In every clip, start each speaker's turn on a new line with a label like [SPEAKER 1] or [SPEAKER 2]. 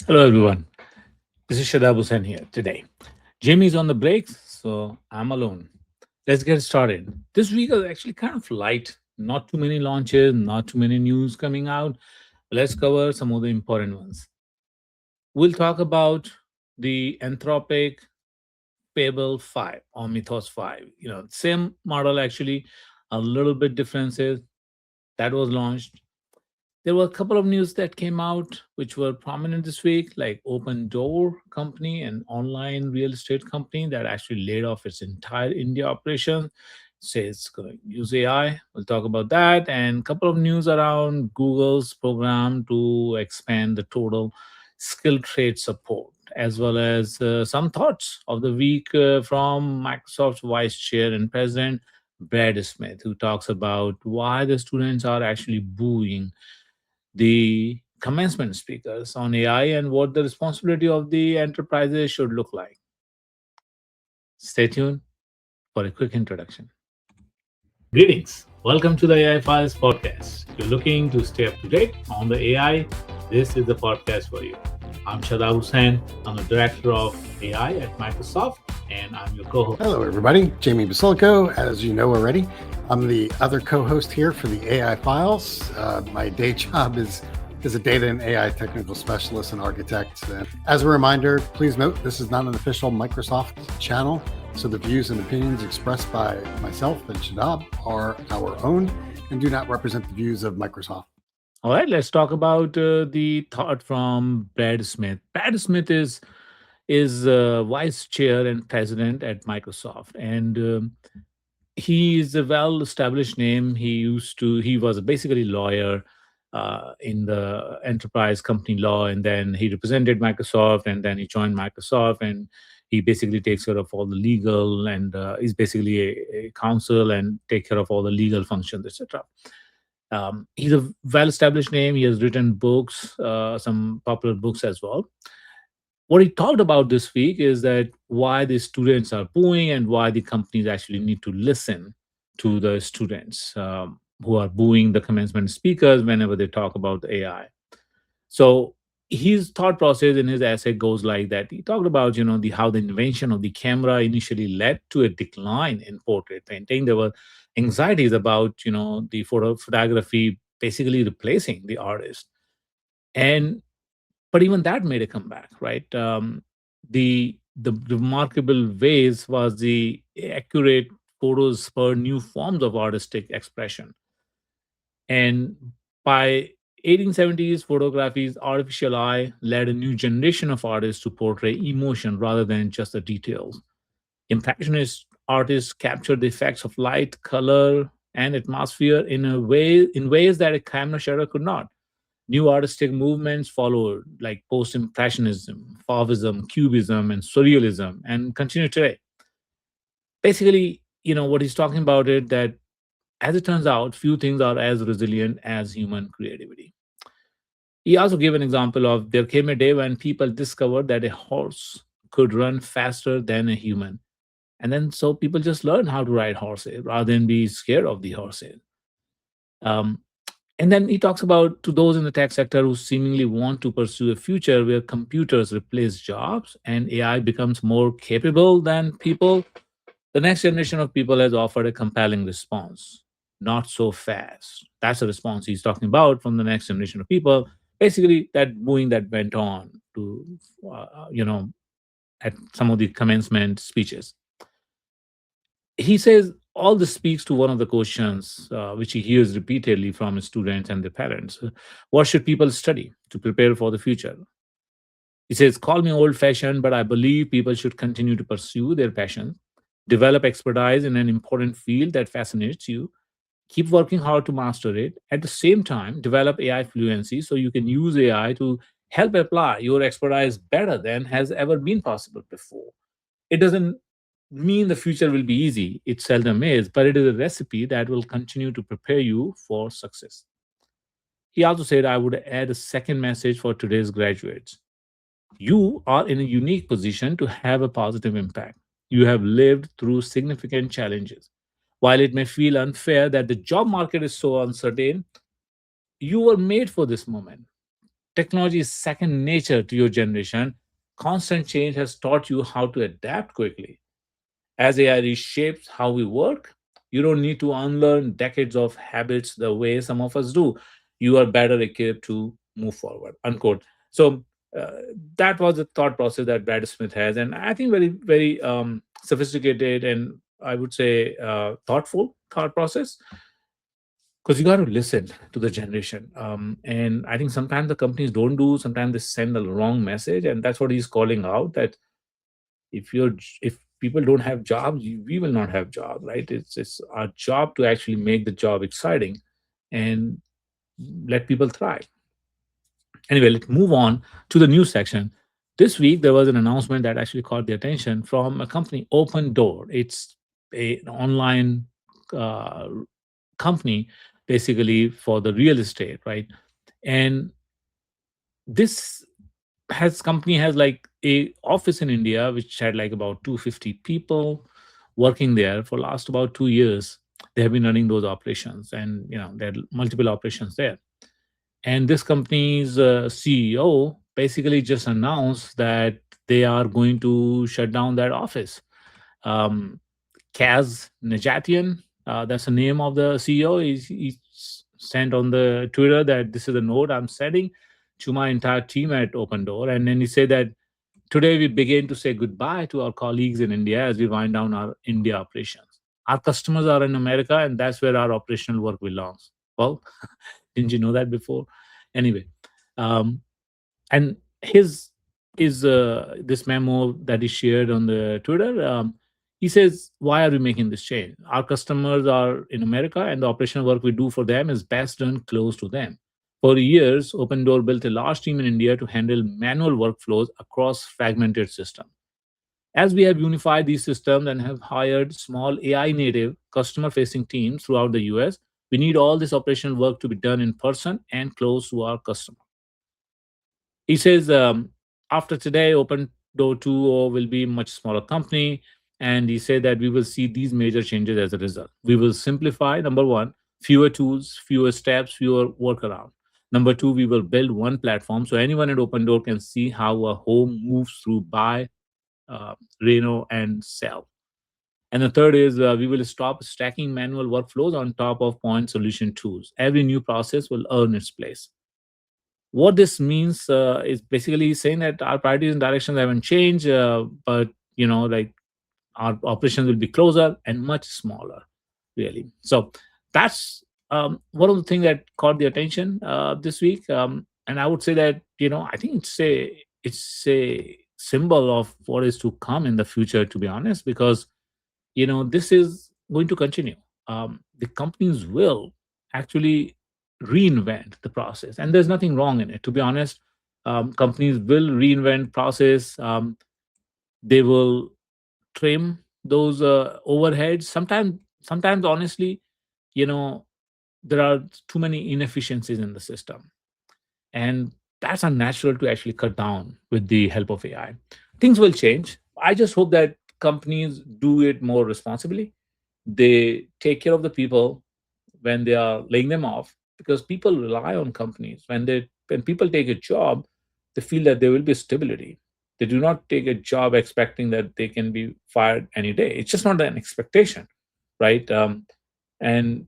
[SPEAKER 1] Hello, everyone. This is Shadab here today. Jamie's on the breaks, so I'm alone. Let's get started. This week is actually kind of light. Not too many launches, not too many news coming out. Let's cover some of the important ones. We'll talk about the Anthropic Fable 5 or Mythos 5. Same model actually, a little bit differences that was launched. There were a couple of news that came out which were prominent this week, like OpenDoor company, an online real estate company that actually laid off its entire India operation. Says it's going to use AI. We'll talk about that, and a couple of news around Google's program to expand the total skill trade support, as well as some thoughts of the week from Microsoft's vice chair and president Brad Smith, who talks about why the students are actually booing the commencement speakers on AI and what the responsibility of the enterprises should look like. Stay tuned for a quick introduction. Greetings. Welcome to the AI Files podcast. If you're looking to stay up to date on the AI, this is the podcast for you. I'm Shadab Hussain. I'm the director of AI at Microsoft, and I'm your co host.
[SPEAKER 2] Hello, everybody. Jamie Basilico, as you know already. I'm the other co-host here for the AI Files. My day job is a data and AI technical specialist and architect. And as a reminder, please note this is not an official Microsoft channel, so the views and opinions expressed by myself and Shadab are our own and do not represent the views of Microsoft.
[SPEAKER 1] All right, let's talk about the thought from Brad Smith. Brad Smith is vice chair and president at Microsoft, and he is a well-established name. He was basically lawyer in the enterprise company law, and then he represented Microsoft, and then he joined Microsoft, and he basically takes care of all the legal and is basically a counsel and take care of all the legal functions, etc. He's a well-established name. He has written books, some popular books as well. What he talked about this week is that why the students are booing and why the companies actually need to listen to the students who are booing the commencement speakers whenever they talk about the AI. So his thought process in his essay goes like that. He talked about the how the invention of the camera initially led to a decline in portrait painting. There were anxieties about the photography basically replacing the artist, and but even that made a comeback, right? The remarkable ways was the accurate photos spurred new forms of artistic expression, and by 1870s photography's artificial eye led a new generation of artists to portray emotion rather than just the details. Impressionist artists captured the effects of light, color, and atmosphere in ways that a camera shutter could not. New artistic movements followed, like post impressionism, Fauvism, Cubism, and Surrealism, and continue today. Basically, what he's talking about it that, as it turns out, few things are as resilient as human creativity. He also gave an example of there came a day when people discovered that a horse could run faster than a human. And then so people just learned how to ride horses rather than be scared of the horses. Um, and then he talks about to those in the tech sector who seemingly want to pursue a future where computers replace jobs and AI becomes more capable than people. The next generation of people has offered a compelling response. Not so fast. That's the response he's talking about from the next generation of people. Basically, that booing that went on to, at some of the commencement speeches. He says all this speaks to one of the questions which he hears repeatedly from his students and their parents. What should people study to prepare for the future? He says, call me old fashioned, but I believe people should continue to pursue their passion, develop expertise in an important field that fascinates you, keep working hard to master it. At the same time, develop AI fluency so you can use AI to help apply your expertise better than has ever been possible before. It doesn't mean the future will be easy. It seldom is, but it is a recipe that will continue to prepare you for success. He also said, I would add a second message for today's graduates. You are in a unique position to have a positive impact. You have lived through significant challenges. While it may feel unfair that the job market is so uncertain, you were made for this moment. technology is second nature to your generation. Constant change has taught you how to adapt quickly. As AI reshapes how we work, you don't need to unlearn decades of habits the way some of us do. You are better equipped to move forward. Unquote. So uh, that was the thought process that Brad Smith has, and I think very, very sophisticated and I would say thoughtful thought process, because you got to listen to the generation. And I think sometimes the companies don't do. Sometimes they send the wrong message, and that's what he's calling out. That if people don't have jobs, we will not have jobs, right? It's our job to actually make the job exciting and let people thrive. Anyway, let's move on to the news section. This week there was an announcement that actually caught the attention from a company, Open Door. It's an online uh, company basically for the real estate, right? And this has company has like a office in India which had like about 250 people working there for last about 2 years. They have been running those operations, and there are multiple operations there. And this company's CEO basically just announced that they are going to shut down that office. um, Kaz Najatian, that's the name of the CEO. He sent on the Twitter that this is a note I'm sending to my entire team at Open Door. And then he said that today we begin to say goodbye to our colleagues in India as we wind down our India operations. Our customers are in America, and that's where our operational work belongs. Well, didn't you know that before? Anyway, um, and his is this memo that he shared on the Twitter. He says, "Why are we making this change? Our customers are in America, and the operational work we do for them is best done close to them." For years, Open Door built a large team in India to handle manual workflows across fragmented systems. As we have unified these systems and have hired small AI native customer facing teams throughout the US, we need all this operational work to be done in person and close to our customer. He says, after today, Open Door 2.0 will be a much smaller company. And he said that we will see these major changes as a result. We will simplify, number one, fewer tools, fewer steps, fewer workaround. Number two, we will build one platform so anyone at Open Door can see how a home moves through buy, reno, and sell. And the third is we will stop stacking manual workflows on top of point solution tools. Every new process will earn its place. What this means is basically saying that our priorities and directions haven't changed, but like our operations will be closer and much smaller, really. So that's one of the things that caught the attention this week. And I would say that I think it's a symbol of what is to come in the future, to be honest, because this is going to continue. The companies will actually reinvent the process, and there's nothing wrong in it, to be honest. Companies will reinvent process. They will trim those overheads. Sometimes honestly, you know there are too many inefficiencies in the system, and that's unnatural to actually cut down with the help of AI. Things will change. I just hope that companies do it more responsibly. They take care of the people when they are laying them off, because people rely on companies. When people take a job, they feel that there will be stability. They do not take a job expecting that they can be fired any day. It's just not an expectation, right? And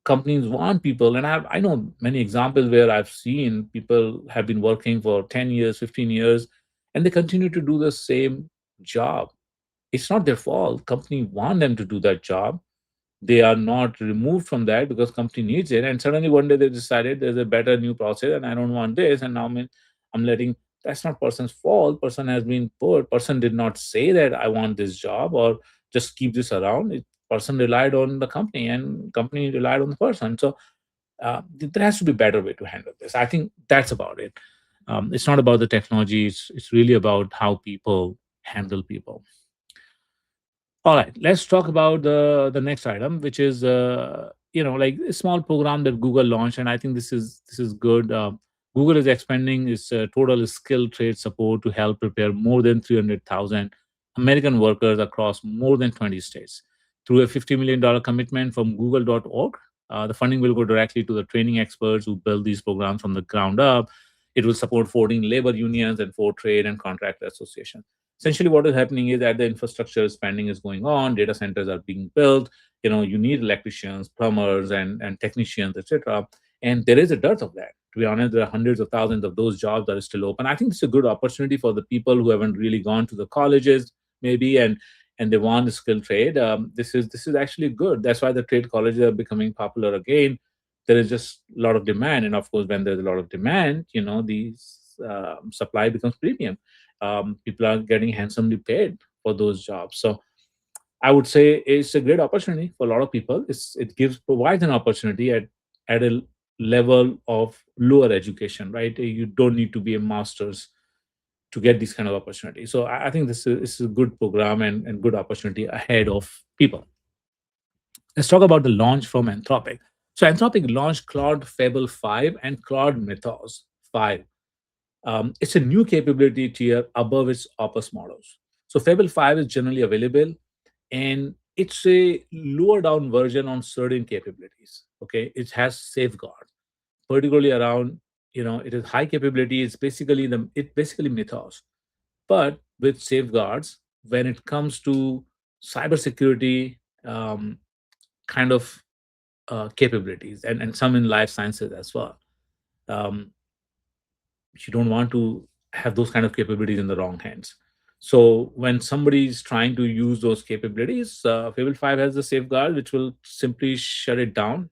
[SPEAKER 1] companies want people, and I know many examples where I've seen people have been working for 10 years, 15 years, and they continue to do the same job. It's not their fault. Company want them to do that job. They are not removed from that because company needs it, and suddenly one day they decided there's a better new process and I don't want this, and now I'm letting. That's not person's fault. Person has been put. Person did not say that I want this job or just keep this around. Person relied on the company, and company relied on the person. So there has to be a better way to handle this. I think that's about it. It's not about the technology. It's really about how people handle people. All right, let's talk about the next item, which is like a small program that Google launched, and I think this is good. Google is expanding its total skill trade support to help prepare more than 300,000 American workers across more than 20 states through a $50 million commitment from Google.org. The funding will go directly to the training experts who build these programs from the ground up. It will support 14 labor unions and 4 trade and contract associations. Essentially, what is happening is that the infrastructure spending is going on, data centers are being built. You need electricians, plumbers, and technicians, etc. And there is a dearth of that. To be honest, there are hundreds of thousands of those jobs that are still open. I think it's a good opportunity for the people who haven't really gone to the colleges, maybe, and they want a skilled trade. This is actually good. That's why the trade colleges are becoming popular again. There is just a lot of demand, and of course, when there's a lot of demand, the supply becomes premium. People are getting handsomely paid for those jobs. So I would say it's a great opportunity for a lot of people. It provides an opportunity at a level of lower education, right? You don't need to be a master's to get these kind of opportunities. So I think this is a good program and good opportunity ahead of people. Let's talk about the launch from Anthropic. So Anthropic launched Claude Fable 5 and Claude Mythos 5. It's a new capability tier above its Opus models. So Fable 5 is generally available, and it's a lower down version on certain capabilities. Okay, it has safeguards, particularly around, it is high capability. It basically Mythos, but with safeguards when it comes to cybersecurity, kind of capabilities, and some in life sciences as well. Um, you don't want to have those kind of capabilities in the wrong hands. So when somebody is trying to use those capabilities, Fable 5 has the safeguard which will simply shut it down,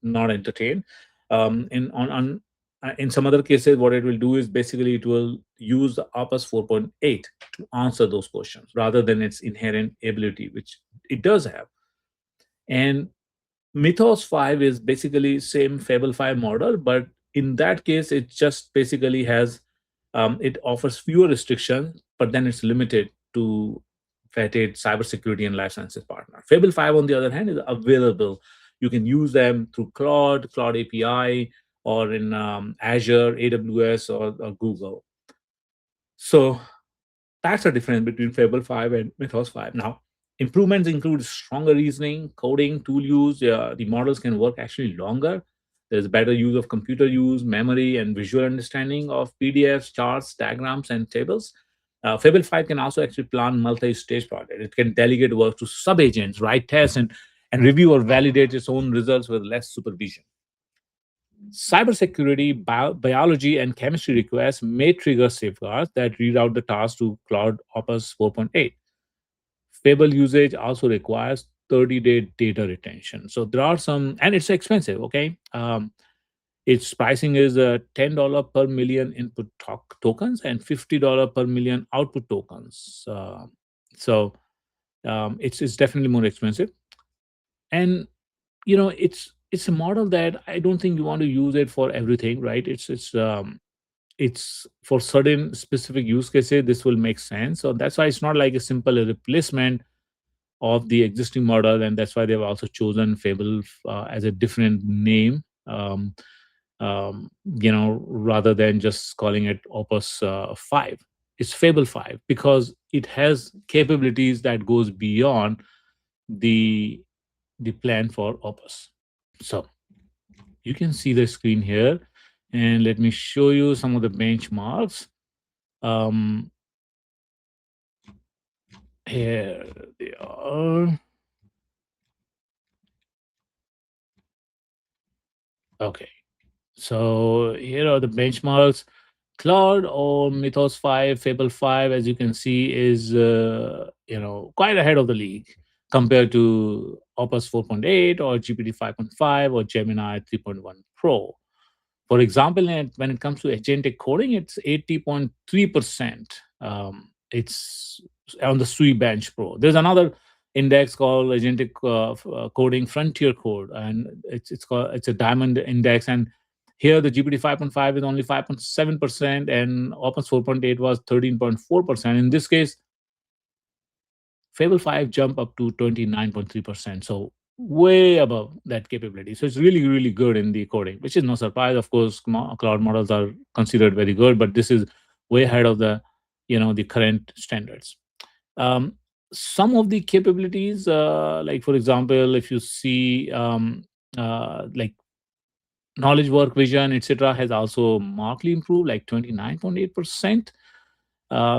[SPEAKER 1] not entertain. In some other cases, what it will do is basically it will use the Opus 4.8 to answer those questions rather than its inherent ability, which it does have. And Mythos 5 is basically same Fable 5 model, but in that case, it just basically it offers fewer restrictions, but then it's limited to vetted cybersecurity and life sciences partner. Fable 5, on the other hand, is available. You can use them through Cloud API, or in Azure, AWS, or Google. So that's the difference between Fable 5 and Mythos 5. Now, improvements include stronger reasoning, coding, tool use. The models can work actually longer. There's better use of computer use, memory, and visual understanding of PDFs, charts, diagrams, and tables. Fable 5 can also actually plan multi-stage projects. It can delegate work to sub-agents, write tests, and review or validate its own results with less supervision. Cybersecurity, biology, and chemistry requests may trigger safeguards that read out the task to Cloud Opus 4.8. Fable usage also requires 30-day data retention. So there are some, and it's expensive, okay? Its pricing is $10 per million input tokens and $50 per million output tokens. It's definitely more expensive. And it's a model that I don't think you want to use it for everything, right? It's for certain specific use cases this will make sense. So that's why it's not like a simple replacement of the existing model, and that's why they've also chosen Fable as a different name, rather than just calling it Opus 5. It's Fable 5 because it has capabilities that goes beyond the the plan for Opus. So you can see the screen here, and let me show you some of the benchmarks. Um, Here they are. Okay, so here are the benchmarks. Claude or Mythos 5, Fable 5, as you can see, is quite ahead of the league compared to Opus 4.8 or GPT 5.5 or Gemini 3.1 Pro. For example, when it comes to agentic coding, it's 80.3%. It's on the Sui Bench Pro. There's another index called Agentic Coding Frontier Code, and it's a diamond index. And here the GPT 5.5 is only 5.7%, and Opus 4.8 was 13.4%. In this case, Fable 5 jump up to 29.3%. So way above that capability. So it's really, really good in the coding, which is no surprise. Of course, cloud models are considered very good, but this is way ahead of the current standards. Um, some of the capabilities, like for example, if you see like knowledge work vision, etc., has also markedly improved, like 29.8%,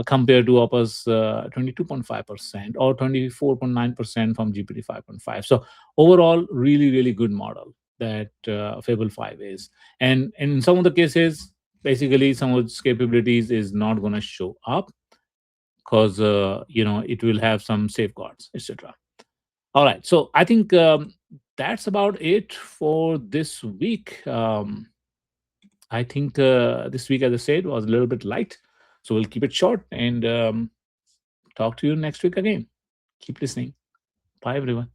[SPEAKER 1] compared to Opus 22.5% or 24.9% from GPT 5.5. So overall, really, really good model that Fable 5 is. And in some of the cases, basically some of its capabilities is not going to show up because it will have some safeguards, etc. All right, so I think that's about it for this week. I think this week, as I said, was a little bit light, so we'll keep it short and talk to you next week again. Keep listening. Bye, everyone.